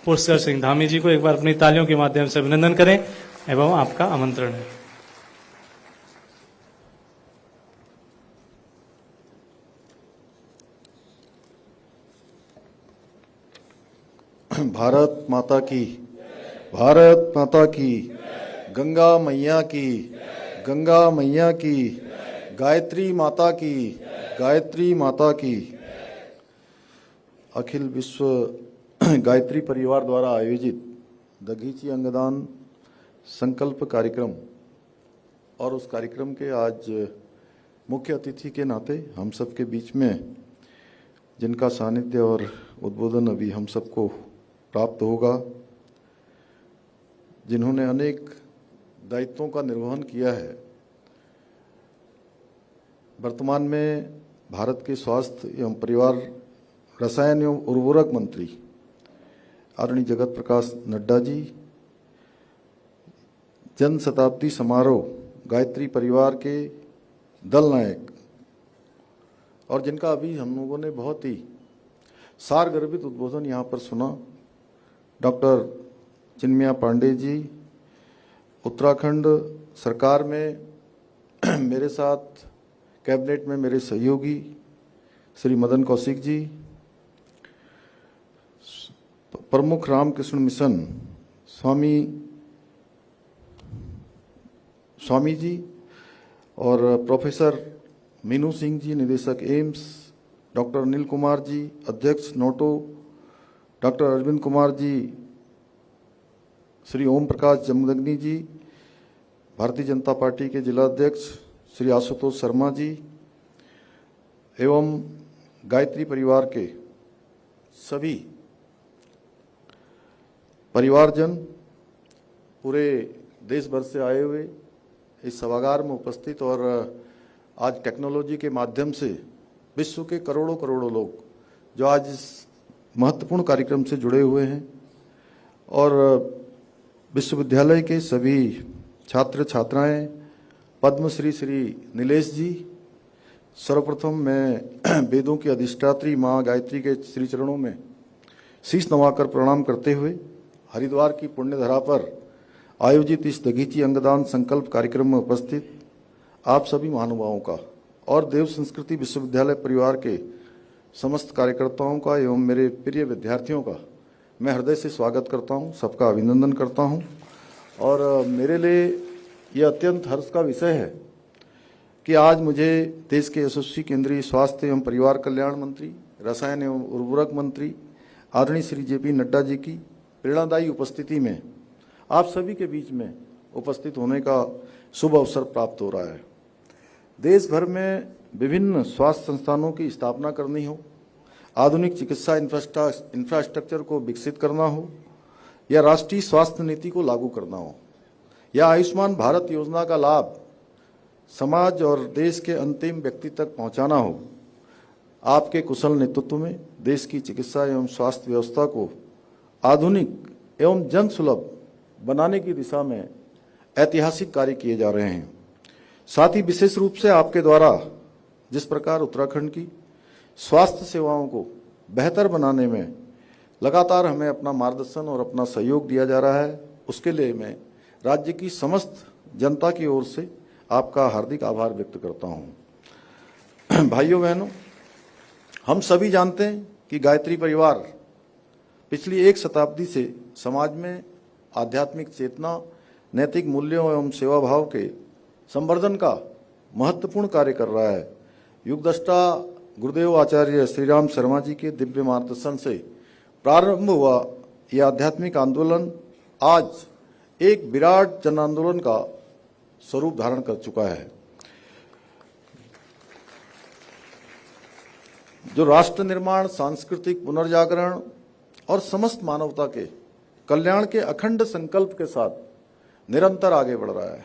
पुष्कर सिंह धामी जी को एक बार अपनी तालियों के माध्यम से अभिनंदन करें एवं आपका आमंत्रण है। भारत माता की, भारत माता की, गंगा मैया की, गंगा मैया की, गायत्री माता की, गायत्री माता की। अखिल विश्व गायत्री परिवार द्वारा आयोजित दधीचि अंगदान संकल्प कार्यक्रम और उस कार्यक्रम के आज मुख्य अतिथि के नाते हम सब के बीच में जिनका सानिध्य और उद्बोधन अभी हम सबको प्राप्त होगा, जिन्होंने अनेक दायित्वों का निर्वहन किया है। वर्तमान में भारत के स्वास्थ्य एवं परिवार रसायन एवं उर्वरक मंत्री आदरणीय जगत प्रकाश नड्डा जी, जन शताब्दी समारोह गायत्री परिवार के दल नायक और जिनका अभी हम लोगों ने बहुत ही सारगर्भित उद्बोधन यहाँ पर सुना, डॉक्टर चिन्मया पांडे जी, उत्तराखंड सरकार में मेरे साथ कैबिनेट में मेरे सहयोगी श्री मदन कौशिक जी, प्रमुख रामकृष्ण मिशन स्वामी जी और प्रोफेसर मीनू सिंह जी, निदेशक एम्स, डॉक्टर अनिल कुमार जी, अध्यक्ष नोटो, डॉक्टर अरविंद कुमार जी, श्री ओम प्रकाश जमदग्नि जी, भारतीय जनता पार्टी के जिला अध्यक्ष श्री आशुतोष शर्मा जी एवं गायत्री परिवार के सभी परिवारजन पूरे देश भर से आए हुए इस सभागार में उपस्थित और आज टेक्नोलॉजी के माध्यम से विश्व के करोड़ों करोड़ों लोग जो आज इस महत्वपूर्ण कार्यक्रम से जुड़े हुए हैं और विश्वविद्यालय के सभी छात्र छात्राएं, पद्मश्री श्री नीलेश जी, सर्वप्रथम मैं वेदों की अधिष्ठात्री माँ गायत्री के श्री चरणों में शीश नवाकर प्रणाम करते हुए हरिद्वार की पुण्य धरा पर आयोजित इस दधीचि अंगदान संकल्प कार्यक्रम में उपस्थित आप सभी महानुभावों का और देव संस्कृति विश्वविद्यालय परिवार के समस्त कार्यकर्ताओं का एवं मेरे प्रिय विद्यार्थियों का मैं हृदय से स्वागत करता हूं, सबका अभिनंदन करता हूं। और मेरे लिए यह अत्यंत हर्ष का विषय है कि आज मुझे देश के यशस्वी केंद्रीय स्वास्थ्य एवं परिवार कल्याण मंत्री, रसायन एवं उर्वरक मंत्री आदरणीय श्री JP नड्डा जी की प्रेरणादायी उपस्थिति में आप सभी के बीच में उपस्थित होने का शुभ अवसर प्राप्त हो रहा है। देश भर में विभिन्न स्वास्थ्य संस्थानों की स्थापना करनी हो, आधुनिक चिकित्सा इंफ्रास्ट्रक्चर को विकसित करना हो या राष्ट्रीय स्वास्थ्य नीति को लागू करना हो या आयुष्मान भारत योजना का लाभ समाज और देश के अंतिम व्यक्ति तक पहुंचाना हो, आपके कुशल नेतृत्व में देश की चिकित्सा एवं स्वास्थ्य व्यवस्था को आधुनिक एवं जन सुलभ बनाने की दिशा में ऐतिहासिक कार्य किए जा रहे हैं। साथ ही विशेष रूप से आपके द्वारा जिस प्रकार उत्तराखंड की स्वास्थ्य सेवाओं को बेहतर बनाने में लगातार हमें अपना मार्गदर्शन और अपना सहयोग दिया जा रहा है, उसके लिए मैं राज्य की समस्त जनता की ओर से आपका हार्दिक आभार व्यक्त करता हूं। भाइयों बहनों, हम सभी जानते हैं कि गायत्री परिवार पिछली एक शताब्दी से समाज में आध्यात्मिक चेतना, नैतिक मूल्यों एवं सेवा भाव के संवर्धन का महत्वपूर्ण कार्य कर रहा है। युगदृष्टा गुरुदेव आचार्य श्रीराम शर्मा जी के दिव्य मार्गदर्शन से प्रारंभ हुआ यह आध्यात्मिक आंदोलन आज एक विराट जन आंदोलन का स्वरूप धारण कर चुका है, जो राष्ट्र निर्माण, सांस्कृतिक पुनर्जागरण और समस्त मानवता के कल्याण के अखंड संकल्प के साथ निरंतर आगे बढ़ रहा है।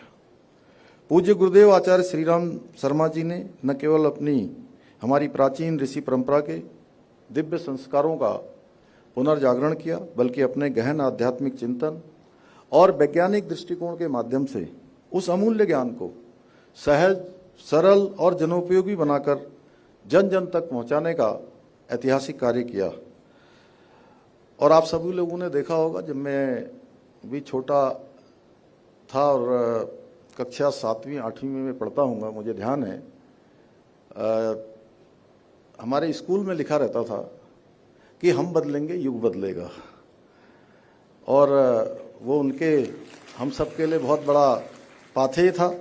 पूज्य गुरुदेव आचार्य श्रीराम शर्मा जी ने न केवल अपनी हमारी प्राचीन ऋषि परंपरा के दिव्य संस्कारों का पुनर्जागरण किया, बल्कि अपने गहन आध्यात्मिक चिंतन और वैज्ञानिक दृष्टिकोण के माध्यम से उस अमूल्य ज्ञान को सहज, सरल और जनोपयोगी बनाकर जन जन तक पहुंचाने का ऐतिहासिक कार्य किया। और आप सभी लोगों ने देखा होगा, जब मैं भी छोटा था और कक्षा 7वीं 8वीं में पढ़ता हूँगा, मुझे ध्यान है, हमारे स्कूल में लिखा रहता था कि हम बदलेंगे युग बदलेगा। और वो उनके हम सब के लिए बहुत बड़ा पाथेय था।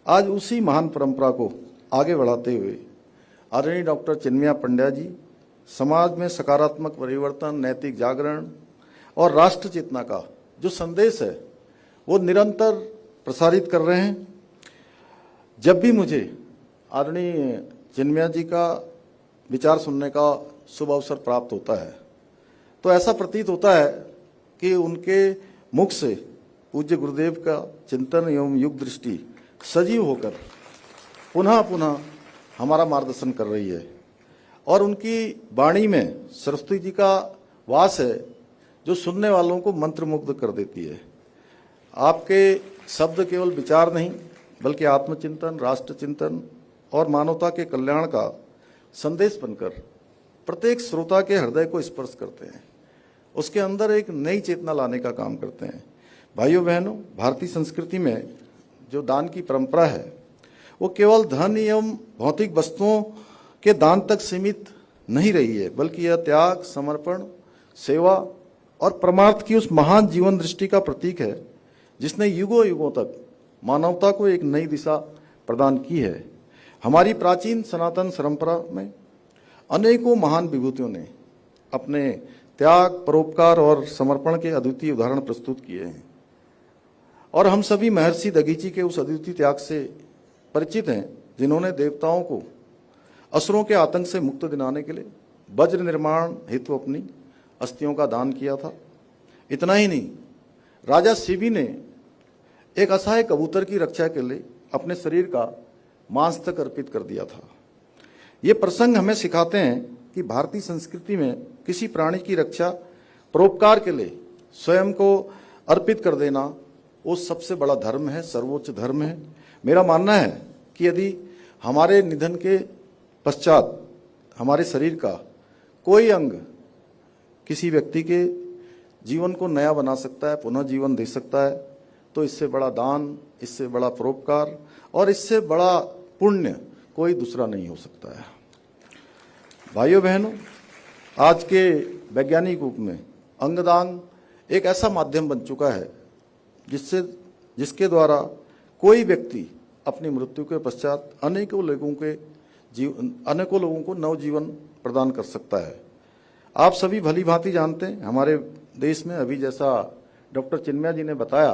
आज उसी महान परंपरा को आगे बढ़ाते हुए आदरणीय डॉक्टर चिन्मया पंड्या जी समाज में सकारात्मक परिवर्तन, नैतिक जागरण और राष्ट्र चेतना का जो संदेश है वो निरंतर प्रसारित कर रहे हैं। जब भी मुझे आदरणीय चिन्मया जी का विचार सुनने का शुभ अवसर प्राप्त होता है तो ऐसा प्रतीत होता है कि उनके मुख से पूज्य गुरुदेव का चिंतन एवं युग दृष्टि सजीव होकर पुनः पुनः हमारा मार्गदर्शन कर रही है। और उनकी वाणी में सरस्वती जी का वास है जो सुनने वालों को मंत्रमुग्ध कर देती है। आपके शब्द केवल विचार नहीं बल्कि आत्मचिंतन, राष्ट्र चिंतन और मानवता के कल्याण का संदेश बनकर प्रत्येक श्रोता के हृदय को स्पर्श करते हैं, उसके अंदर एक नई चेतना लाने का काम करते हैं। भाइयों बहनों, भारतीय संस्कृति में जो दान की परंपरा है वो केवल धन एवं भौतिक वस्तुओं के दान तक सीमित नहीं रही है, बल्कि यह त्याग, समर्पण, सेवा और परमार्थ की उस महान जीवन दृष्टि का प्रतीक है जिसने युगों युगों तक मानवता को एक नई दिशा प्रदान की है। हमारी प्राचीन सनातन परंपरा में अनेकों महान विभूतियों ने अपने त्याग, परोपकार और समर्पण के अद्वितीय उदाहरण प्रस्तुत किए हैं और हम सभी महर्षि दधीची के उस अद्वितीय त्याग से परिचित हैं जिन्होंने देवताओं को असुरों के आतंक से मुक्त दिलाने के लिए वज्र निर्माण हेतु अपनी अस्थियों का दान किया था। इतना ही नहीं, राजा शिवी ने एक असहाय कबूतर की रक्षा के लिए अपने शरीर का मांस तक अर्पित कर दिया था। ये प्रसंग हमें सिखाते हैं कि भारतीय संस्कृति में किसी प्राणी की रक्षा, परोपकार के लिए स्वयं को अर्पित कर देना वो सबसे बड़ा धर्म है, सर्वोच्च धर्म है। मेरा मानना है कि यदि हमारे निधन के पश्चात हमारे शरीर का कोई अंग किसी व्यक्ति के जीवन को नया बना सकता है, पुनः जीवन दे सकता है, तो इससे बड़ा दान, इससे बड़ा परोपकार और इससे बड़ा पुण्य कोई दूसरा नहीं हो सकता है। भाइयों बहनों, आज के वैज्ञानिक युग में अंगदान एक ऐसा माध्यम बन चुका है जिसके द्वारा कोई व्यक्ति अपनी मृत्यु के पश्चात अनेकों लोगों को नवजीवन प्रदान कर सकता है। आप सभी भली भांति जानते हैं, हमारे देश में अभी जैसा डॉक्टर चिन्मया जी ने बताया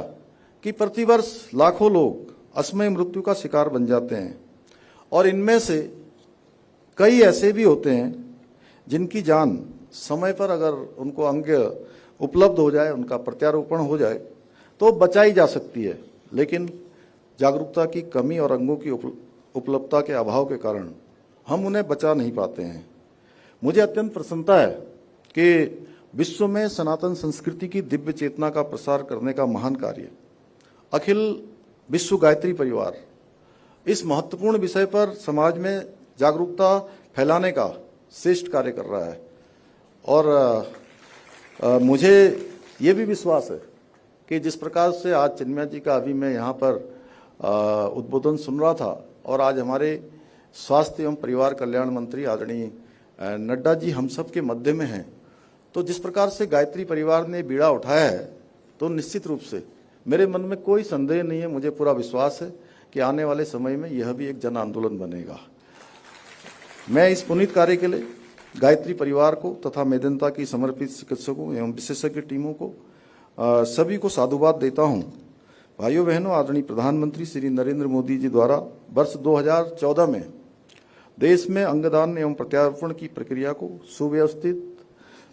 कि प्रतिवर्ष लाखों लोग असमय मृत्यु का शिकार बन जाते हैं और इनमें से कई ऐसे भी होते हैं जिनकी जान समय पर अगर उनको अंग उपलब्ध हो जाए, उनका प्रत्यारोपण हो जाए तो बचाई जा सकती है, लेकिन जागरूकता की कमी और अंगों की उपलब्धता के अभाव के कारण हम उन्हें बचा नहीं पाते हैं। मुझे अत्यंत प्रसन्नता है कि विश्व में सनातन संस्कृति की दिव्य चेतना का प्रसार करने का महान कार्य अखिल विश्व गायत्री परिवार इस महत्वपूर्ण विषय पर समाज में जागरूकता फैलाने का श्रेष्ठ कार्य कर रहा है। और मुझे ये भी विश्वास है कि जिस प्रकार से आज चिन्मया जी का अभी मैं यहाँ पर उद्बोधन सुन रहा था और आज हमारे स्वास्थ्य एवं परिवार कल्याण मंत्री आदरणीय नड्डा जी हम सब के मध्य में हैं, तो जिस प्रकार से गायत्री परिवार ने बीड़ा उठाया है तो निश्चित रूप से मेरे मन में कोई संदेह नहीं है, मुझे पूरा विश्वास है कि आने वाले समय में यह भी एक जन आंदोलन बनेगा। मैं इस पुनीत कार्य के लिए गायत्री परिवार को तथा मेदनता की समर्पित चिकित्सकों एवं विशेषज्ञ टीमों को सभी को साधुवाद देता हूं। भाइयों बहनों, आदरणीय प्रधानमंत्री श्री नरेंद्र मोदी जी द्वारा वर्ष 2014 में देश में अंगदान एवं प्रत्यारोपण की प्रक्रिया को सुव्यवस्थित,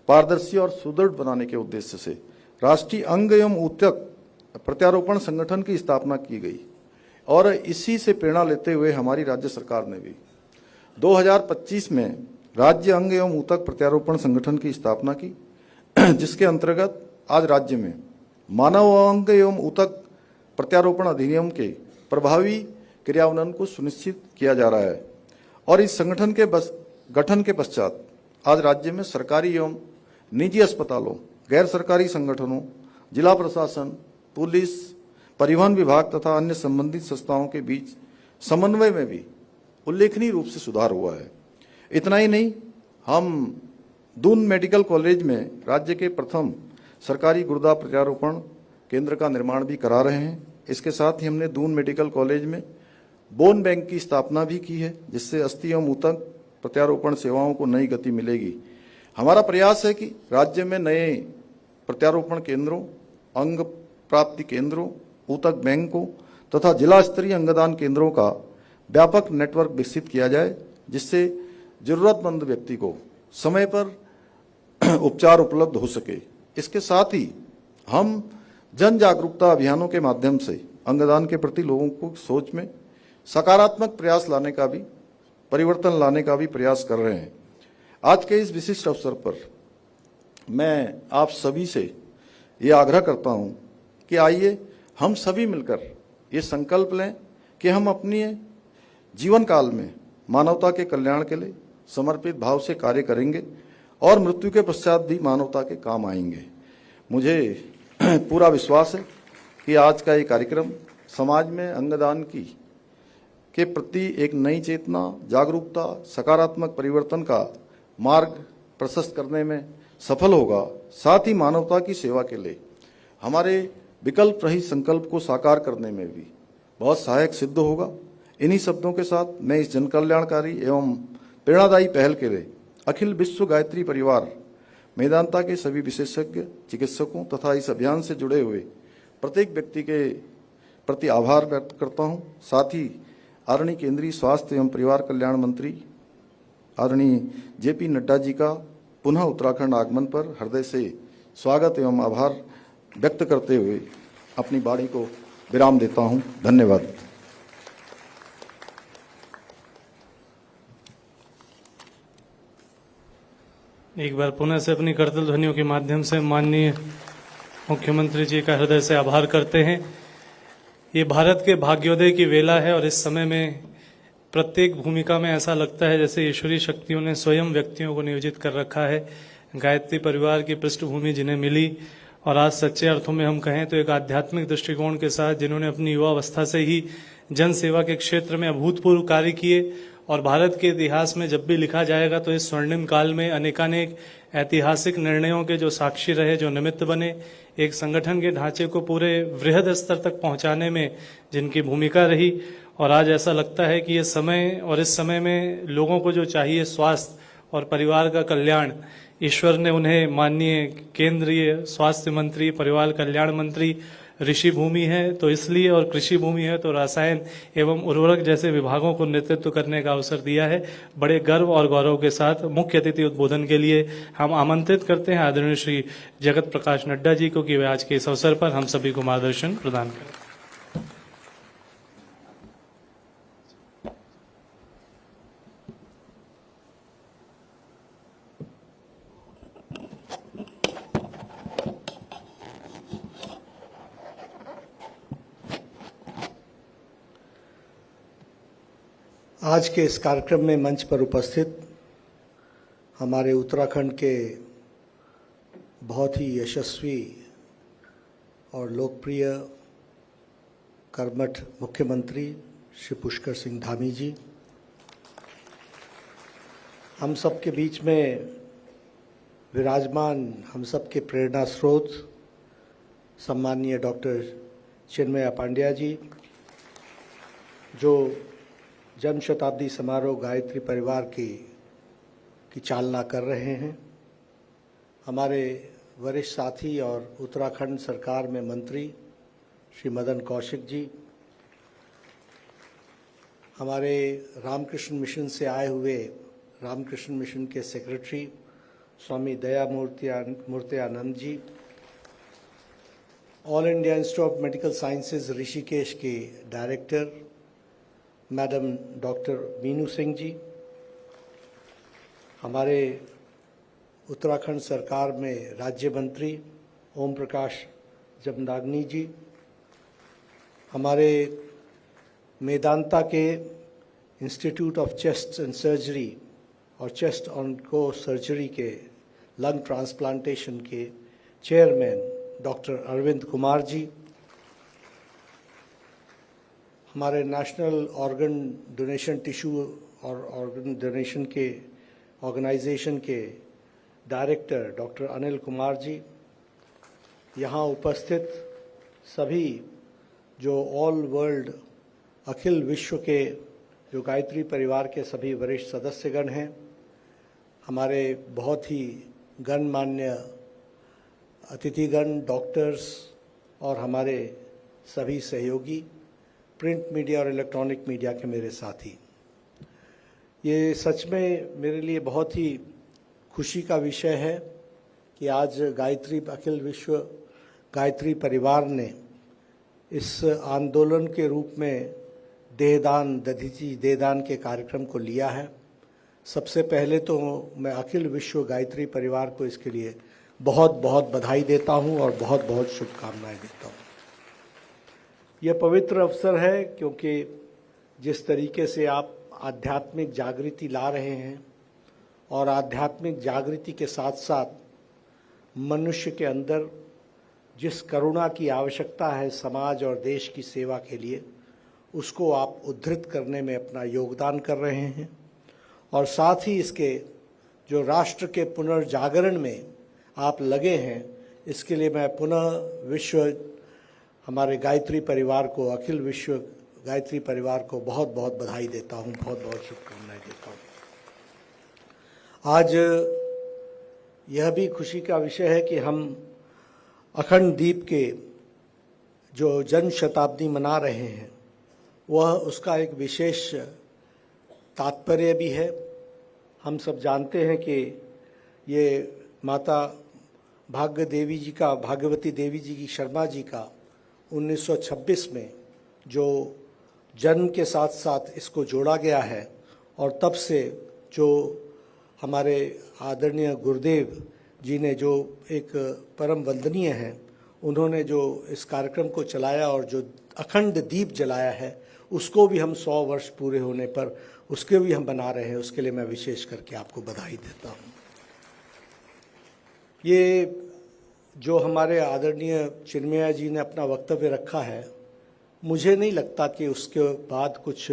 पारदर्शी और सुदृढ़ बनाने के उद्देश्य से राष्ट्रीय अंग एवं ऊतक प्रत्यारोपण संगठन की स्थापना की गई और इसी से प्रेरणा लेते हुए हमारी राज्य सरकार ने भी 2025 में राज्य अंग एवं ऊतक प्रत्यारोपण संगठन की स्थापना की, जिसके अंतर्गत आज राज्य में मानव अंग एवं ऊतक प्रत्यारोपण अधिनियम के प्रभावी क्रियान्वयन को सुनिश्चित किया जा रहा है। और इस संगठन के गठन के पश्चात आज राज्य में सरकारी एवं निजी अस्पतालों, गैर सरकारी संगठनों, जिला प्रशासन, पुलिस, परिवहन विभाग तथा अन्य संबंधित संस्थाओं के बीच समन्वय में भी उल्लेखनीय रूप से सुधार हुआ है। इतना ही नहीं, हम दून मेडिकल कॉलेज में राज्य के प्रथम सरकारी गुर्दा प्रत्यारोपण केंद्र का निर्माण भी करा रहे हैं। इसके साथ ही हमने दून मेडिकल कॉलेज में बोन बैंक की स्थापना भी की है, जिससे अस्थि एवं ऊतक प्रत्यारोपण सेवाओं को नई गति मिलेगी। हमारा प्रयास है कि राज्य में नए प्रत्यारोपण केंद्रों, अंग प्राप्ति केंद्रों, ऊतक बैंकों तथा जिला स्तरीय अंगदान केंद्रों का व्यापक नेटवर्क विकसित किया जाए, जिससे जरूरतमंद व्यक्ति को समय पर उपचार उपलब्ध हो सके। इसके साथ ही हम जन जागरूकता अभियानों के माध्यम से अंगदान के प्रति लोगों को सोच में सकारात्मक प्रयास लाने का भी, परिवर्तन लाने का भी प्रयास कर रहे हैं। आज के इस विशिष्ट अवसर पर मैं आप सभी से ये आग्रह करता हूं कि आइए हम सभी मिलकर ये संकल्प लें कि हम अपने जीवन काल में मानवता के कल्याण के लिए समर्पित भाव से कार्य करेंगे और मृत्यु के पश्चात भी मानवता के काम आएंगे। मुझे पूरा विश्वास है कि आज का ये कार्यक्रम समाज में अंगदान के प्रति एक नई चेतना, जागरूकता, सकारात्मक परिवर्तन का मार्ग प्रशस्त करने में सफल होगा। साथ ही मानवता की सेवा के लिए हमारे विकल्प रहित संकल्प को साकार करने में भी बहुत सहायक सिद्ध होगा। इन्हीं शब्दों के साथ मैं इस जनकल्याणकारी एवं प्रेरणादायी पहल के लिए अखिल विश्व गायत्री परिवार, मेदांता के सभी विशेषज्ञ चिकित्सकों तथा इस अभियान से जुड़े हुए प्रत्येक व्यक्ति के प्रति आभार व्यक्त करता हूं। साथ ही आदरणीय केंद्रीय स्वास्थ्य एवं परिवार कल्याण मंत्री आदरणीय जेपी नड्डा जी का पुनः उत्तराखंड आगमन पर हृदय से स्वागत एवं आभार व्यक्त करते हुए अपनी वाणी को विराम देता हूं। धन्यवाद। एक बार पुनः से अपनी करतल ध्वनियों के माध्यम से माननीय मुख्यमंत्री जी का हृदय से आभार करते हैं। ये भारत के भाग्योदय की वेला है और इस समय में प्रत्येक भूमिका में ऐसा लगता है जैसे ईश्वरीय शक्तियों ने स्वयं व्यक्तियों को नियोजित कर रखा है। गायत्री परिवार की पृष्ठभूमि जिन्हें मिली और आज सच्चे अर्थों में हम कहें तो एक आध्यात्मिक दृष्टिकोण के साथ जिन्होंने अपनी युवावस्था से ही जन सेवा के क्षेत्र में अभूतपूर्व कार्य किए और भारत के इतिहास में जब भी लिखा जाएगा तो इस स्वर्णिम काल में अनेकानेक ऐतिहासिक निर्णयों के जो साक्षी रहे, जो निमित्त बने, एक संगठन के ढांचे को पूरे वृहद स्तर तक पहुंचाने में जिनकी भूमिका रही। और आज ऐसा लगता है कि ये समय और इस समय में लोगों को जो चाहिए स्वास्थ्य और परिवार का कल्याण, ईश्वर ने उन्हें माननीय केंद्रीय स्वास्थ्य मंत्री, परिवार कल्याण मंत्री ऋषि भूमि है तो इसलिए, और कृषि भूमि है तो रसायन एवं उर्वरक जैसे विभागों को नेतृत्व करने का अवसर दिया है। बड़े गर्व और गौरव के साथ मुख्य अतिथि उद्बोधन के लिए हम आमंत्रित करते हैं आदरणीय श्री जगत प्रकाश नड्डा जी को कि वे आज के इस अवसर पर हम सभी को मार्गदर्शन प्रदान करें। आज के इस कार्यक्रम में मंच पर उपस्थित हमारे उत्तराखंड के बहुत ही यशस्वी और लोकप्रिय कर्मठ मुख्यमंत्री श्री पुष्कर सिंह धामी जी, हम सब के बीच में विराजमान हम सब के प्रेरणा स्रोत सम्माननीय डॉक्टर चिन्मय पांड्या जी, जो जन्म शताब्दी समारोह गायत्री परिवार की चालना कर रहे हैं, हमारे वरिष्ठ साथी और उत्तराखंड सरकार में मंत्री श्री मदन कौशिक जी, हमारे रामकृष्ण मिशन से आए हुए रामकृष्ण मिशन के secretary Swami Dayamurtyananda ji, all India institute of medical sciences Rishikesh के director madam doctor Meenu Singh ji, हमारे उत्तराखंड सरकार में राज्य मंत्री ओम प्रकाश जमदाग्नि जी, हमारे मेदांता के institute of chest and surgery और चेस्ट ऑन्को सर्जरी के लंग ट्रांसप्लांटेशन के चेयरमैन डॉक्टर अरविंद कुमार जी, हमारे नेशनल ऑर्गन डोनेशन टिश्यू और ऑर्गन डोनेशन के ऑर्गेनाइजेशन के डायरेक्टर डॉक्टर अनिल कुमार जी, यहाँ उपस्थित सभी जो ऑल वर्ल्ड अखिल विश्व के जो गायत्री परिवार के सभी वरिष्ठ सदस्यगण हैं, हमारे बहुत ही गणमान्य अतिथिगण, डॉक्टर्स और हमारे सभी सहयोगी, प्रिंट मीडिया और इलेक्ट्रॉनिक मीडिया के मेरे साथी, ये सच में मेरे लिए बहुत ही खुशी का विषय है कि आज गायत्री अखिल विश्व गायत्री परिवार ने इस आंदोलन के रूप में देहदान, दधीची देहदान के कार्यक्रम को लिया है। सबसे पहले तो मैं अखिल विश्व गायत्री परिवार को इसके लिए बहुत बहुत बधाई देता हूं और बहुत बहुत शुभकामनाएं देता हूं। यह पवित्र अवसर है क्योंकि जिस तरीके से आप आध्यात्मिक जागृति ला रहे हैं और आध्यात्मिक जागृति के साथ साथ मनुष्य के अंदर जिस करुणा की आवश्यकता है समाज और देश की सेवा के लिए, उसको आप उद्धृत करने में अपना योगदान कर रहे हैं और साथ ही इसके जो राष्ट्र के पुनर्जागरण में आप लगे हैं, इसके लिए मैं पुनः विश्व हमारे गायत्री परिवार को, अखिल विश्व गायत्री परिवार को बहुत बहुत बधाई देता हूं, बहुत बहुत शुभकामनाएं देता हूं। आज यह भी खुशी का विषय है कि हम अखंड दीप के जो जन्म शताब्दी मना रहे हैं, वह उसका एक विशेष तात्पर्य भी है। हम सब जानते हैं कि ये माता भाग्यवती देवी जी की शर्मा जी का 1926 में जो जन्म के साथ साथ इसको जोड़ा गया है और तब से जो हमारे आदरणीय गुरुदेव जी ने जो एक परम वंदनीय हैं, उन्होंने जो इस कार्यक्रम को चलाया और जो अखंड दीप जलाया है, उसको भी हम 100 वर्ष पूरे होने पर उसके भी हम बना रहे हैं। उसके लिए मैं विशेष करके आपको बधाई देता हूँ। ये जो हमारे आदरणीय चिन्मया जी ने अपना वक्तव्य रखा है, मुझे नहीं लगता कि उसके बाद कुछ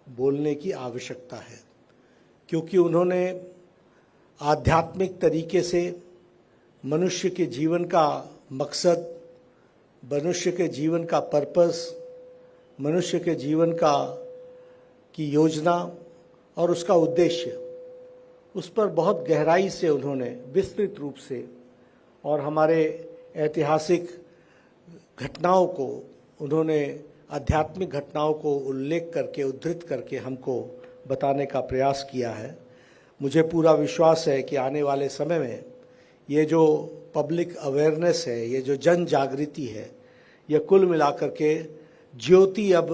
बोलने की आवश्यकता है, क्योंकि उन्होंने आध्यात्मिक तरीके से मनुष्य के जीवन का मकसद, मनुष्य के जीवन का पर्पस, मनुष्य के जीवन की योजना और उसका उद्देश्य, उस पर बहुत गहराई से उन्होंने विस्तृत रूप से और हमारे ऐतिहासिक घटनाओं को उन्होंने आध्यात्मिक घटनाओं को उल्लेख करके, उद्धृत करके हमको बताने का प्रयास किया है। मुझे पूरा विश्वास है कि आने वाले समय में ये जो पब्लिक अवेयरनेस है, ये जो जन जागृति है, ये कुल मिलाकर के ज्योति अब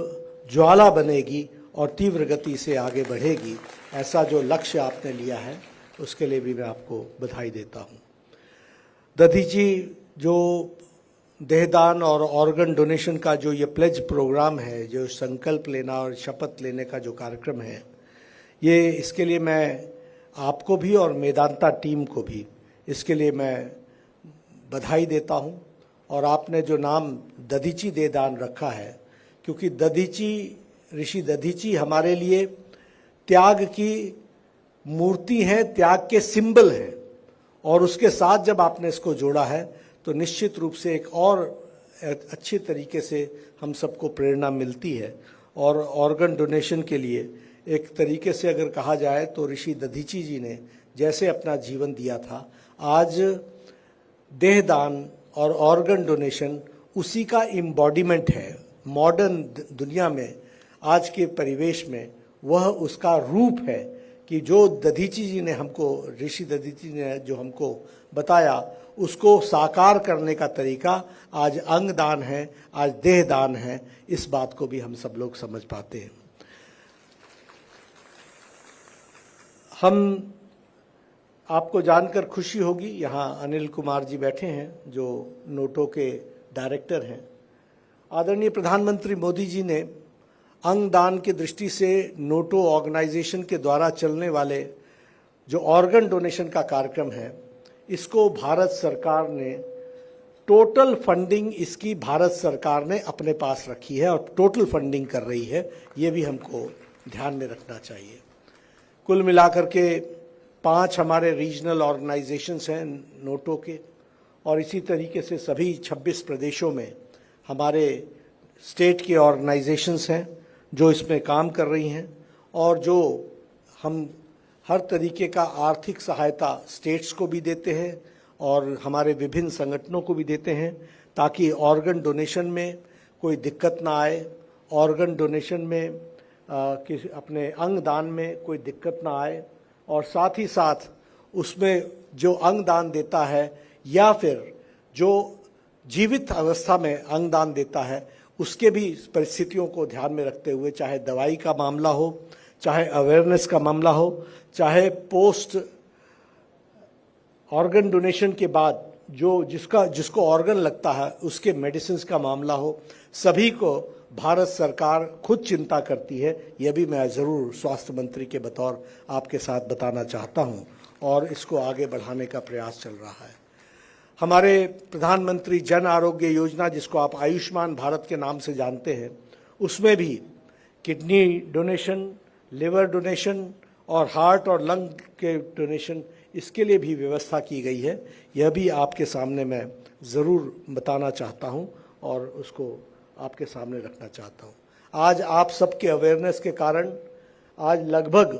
ज्वाला बनेगी और तीव्र गति से आगे बढ़ेगी। ऐसा जो लक्ष्य आपने लिया है, उसके लिए भी मैं आपको बधाई देता हूँ। दधीची जो देहदान और ऑर्गन डोनेशन का जो ये प्लेज प्रोग्राम है, जो संकल्प लेना और शपथ लेने का जो कार्यक्रम है, ये इसके लिए मैं आपको भी और मेदांता टीम को भी इसके लिए मैं बधाई देता हूँ। और आपने जो नाम दधीची देहदान रखा है, क्योंकि दधीची, ऋषि दधीची हमारे लिए त्याग की मूर्ति है, त्याग के सिंबल हैं, और उसके साथ जब आपने इसको जोड़ा है तो निश्चित रूप से एक और अच्छी तरीके से हम सबको प्रेरणा मिलती है। और ऑर्गन डोनेशन के लिए एक तरीके से अगर कहा जाए तो ऋषि दधीची जी ने जैसे अपना जीवन दिया था, आज देहदान और ऑर्गन डोनेशन उसी का एम्बॉडीमेंट है। मॉडर्न दुनिया में, आज के परिवेश में वह उसका रूप है कि जो दधीची जी ने हमको, ऋषि दधीची ने जो हमको बताया, उसको साकार करने का तरीका आज अंगदान है, आज देहदान है। इस बात को भी हम सब लोग समझ पाते हैं। हम आपको जानकर खुशी होगी, यहाँ अनिल कुमार जी बैठे हैं जो नोटो के डायरेक्टर हैं। आदरणीय प्रधानमंत्री मोदी जी ने अंगदान की दृष्टि से नोटो ऑर्गेनाइजेशन के द्वारा चलने वाले जो ऑर्गन डोनेशन का कार्यक्रम है, इसको भारत सरकार ने टोटल फंडिंग इसकी भारत सरकार ने अपने पास रखी है और टोटल फंडिंग कर रही है, ये भी हमको ध्यान में रखना चाहिए। कुल मिलाकर के 5 हमारे रीजनल ऑर्गेनाइजेशंस हैं नोटो के, और इसी तरीके से सभी 26 प्रदेशों में हमारे स्टेट के ऑर्गेनाइजेशंस हैं जो इसमें काम कर रही हैं, और जो हम हर तरीके का आर्थिक सहायता स्टेट्स को भी देते हैं और हमारे विभिन्न संगठनों को भी देते हैं, ताकि ऑर्गन डोनेशन में कोई दिक्कत ना आए, ऑर्गन डोनेशन में किसी अपने अंग दान में कोई दिक्कत ना आए, और साथ ही साथ उसमें जो अंग दान देता है या फिर जो जीवित अवस्था में अंग दान देता है उसके भी परिस्थितियों को ध्यान में रखते हुए, चाहे दवाई का मामला हो, चाहे अवेयरनेस का मामला हो, चाहे पोस्ट ऑर्गन डोनेशन के बाद जो जिसको ऑर्गन लगता है उसके मेडिसिन का मामला हो, सभी को भारत सरकार खुद चिंता करती है। यह भी मैं ज़रूर स्वास्थ्य मंत्री के बतौर आपके साथ बताना चाहता हूं, और इसको आगे बढ़ाने का प्रयास चल रहा है। हमारे प्रधानमंत्री जन आरोग्य योजना, जिसको आप आयुष्मान भारत के नाम से जानते हैं, उसमें भी किडनी डोनेशन, लिवर डोनेशन और हार्ट और लंग के डोनेशन, इसके लिए भी व्यवस्था की गई है। यह भी आपके सामने मैं ज़रूर बताना चाहता हूं और उसको आपके सामने रखना चाहता हूं। आज आप सबके अवेयरनेस के कारण आज लगभग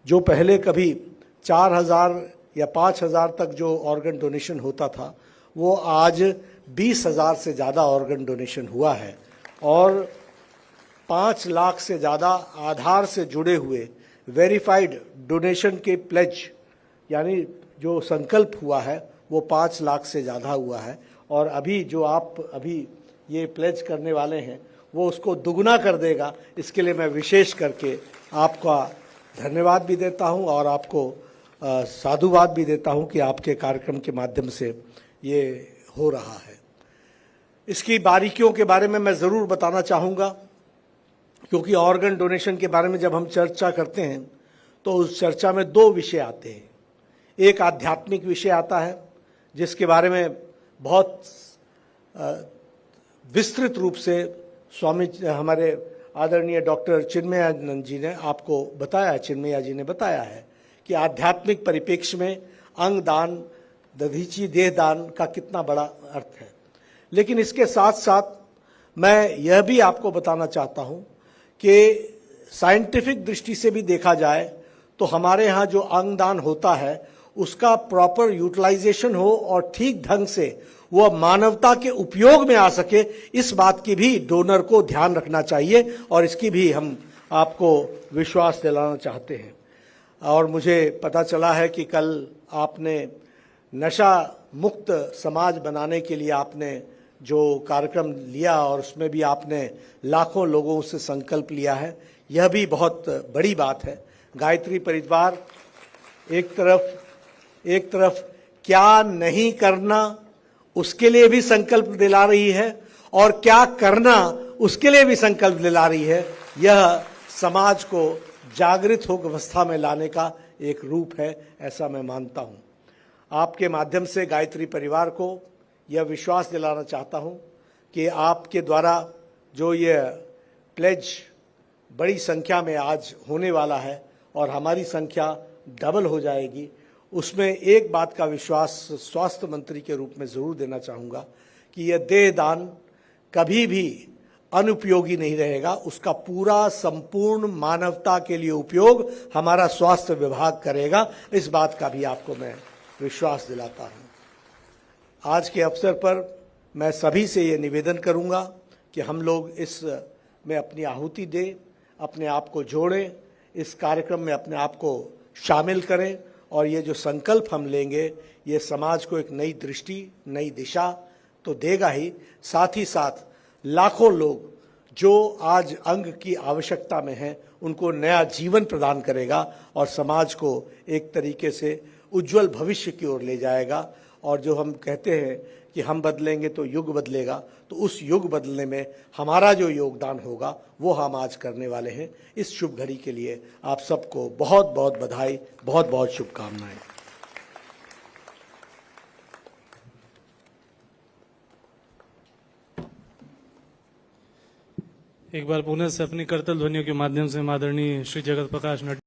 जो पहले कभी 4,000 या 5,000 तक जो ऑर्गन डोनेशन होता था, वो आज 20,000 से ज़्यादा ऑर्गन डोनेशन हुआ है, और 5 लाख से ज़्यादा आधार से जुड़े हुए वेरीफाइड डोनेशन के प्लेज, यानी जो संकल्प हुआ है वो 5 लाख से ज़्यादा हुआ है। और अभी जो आप अभी ये प्लेज करने वाले हैं वो उसको दुगना कर देगा। इसके लिए मैं विशेष करके आपका धन्यवाद भी देता हूं और आपको साधुवाद भी देता हूं कि आपके कार्यक्रम के माध्यम से ये हो रहा है। इसकी बारीकियों के बारे में मैं ज़रूर बताना चाहूँगा, क्योंकि ऑर्गन डोनेशन के बारे में जब हम चर्चा करते हैं तो उस चर्चा में 2 विषय आते हैं। एक आध्यात्मिक विषय आता है, जिसके बारे में बहुत विस्तृत रूप से स्वामी हमारे आदरणीय डॉक्टर चिन्मयानंद जी ने आपको बताया, चिन्मया जी ने बताया है कि आध्यात्मिक परिप्रेक्ष्य में अंग दान, दधीची देह दान का कितना बड़ा अर्थ है। लेकिन इसके साथ साथ मैं यह भी आपको बताना चाहता हूं कि साइंटिफिक दृष्टि से भी देखा जाए तो हमारे यहाँ जो अंग दान होता है उसका प्रॉपर यूटिलाइजेशन हो और ठीक ढंग से वह मानवता के उपयोग में आ सके, इस बात की भी डोनर को ध्यान रखना चाहिए, और इसकी भी हम आपको विश्वास दिलाना चाहते हैं। और मुझे पता चला है कि कल आपने नशा मुक्त समाज बनाने के लिए आपने जो कार्यक्रम लिया और उसमें भी आपने लाखों लोगों से संकल्प लिया है, यह भी बहुत बड़ी बात है। गायत्री परिवार एक तरफ क्या नहीं करना उसके लिए भी संकल्प दिला रही है और क्या करना उसके लिए भी संकल्प दिला रही है। यह समाज को जागृत होकर अवस्था में लाने का एक रूप है, ऐसा मैं मानता हूं। आपके माध्यम से गायत्री परिवार को यह विश्वास दिलाना चाहता हूं कि आपके द्वारा जो ये प्लेज बड़ी संख्या में आज होने वाला है और हमारी संख्या डबल हो जाएगी, उसमें एक बात का विश्वास स्वास्थ्य मंत्री के रूप में ज़रूर देना चाहूँगा कि यह देह दान कभी भी अनुपयोगी नहीं रहेगा। उसका पूरा संपूर्ण मानवता के लिए उपयोग हमारा स्वास्थ्य विभाग करेगा, इस बात का भी आपको मैं विश्वास दिलाता हूँ। आज के अवसर पर मैं सभी से ये निवेदन करूँगा कि हम लोग इस में अपनी आहुति दें, अपने आप को जोड़ें, इस कार्यक्रम में अपने आप को शामिल करें, और ये जो संकल्प हम लेंगे ये समाज को एक नई दृष्टि, नई दिशा तो देगा ही, साथ ही साथ लाखों लोग जो आज अंग की आवश्यकता में हैं उनको नया जीवन प्रदान करेगा और समाज को एक तरीके से उज्जवल भविष्य की ओर ले जाएगा। और जो हम कहते हैं कि हम बदलेंगे तो युग बदलेगा, तो उस युग बदलने में हमारा जो योगदान होगा वो हम आज करने वाले हैं। इस शुभ घड़ी के लिए आप सबको बहुत बहुत बधाई, बहुत बहुत शुभकामनाएं। एक बार पुनः से अपनी करतल ध्वनियों के माध्यम से आदरणीय श्री जगत प्रकाश नड्डा